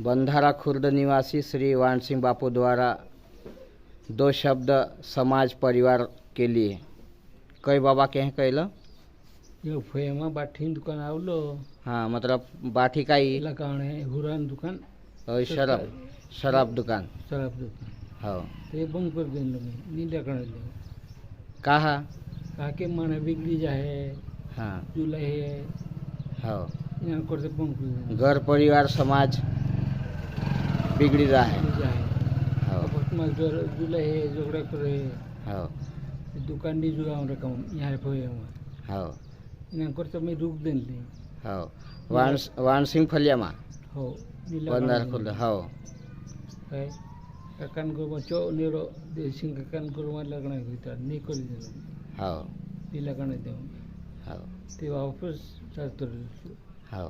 बंधारा खुर्द निवासी श्री वाणसिंह बापू द्वारा दो शब्द समाज परिवार के लिए कई बाबा के हैं कैला ये फेमा बाठी दुकान आवलो। हाँ मतलब बाठी का ही लकान है हुरान दुकान और शराब दुकान दुकान हाँ ते बंद कर देन लगे नीला कण कहा के मन बिगड़ी जाए हाँ जुला है हाँ यहाँ करते बंद कर घर परिवार समाज बिगड़ी रहा है हाँ जुला है झगड़ा करे हाँ दुकान दी जुगा रकम यहाँ पे हाँ यहाँ करते मैं रुक देन ले हाँ वाणसिंह फलियामा हो बंधारा खुर्द हाँ है काकान को बच्चों नेरो देशिंग काकान को रुमाल लगना है तो नहीं कर देना हाँ नीला कण दे हाँ ते वापस चालतो हाँ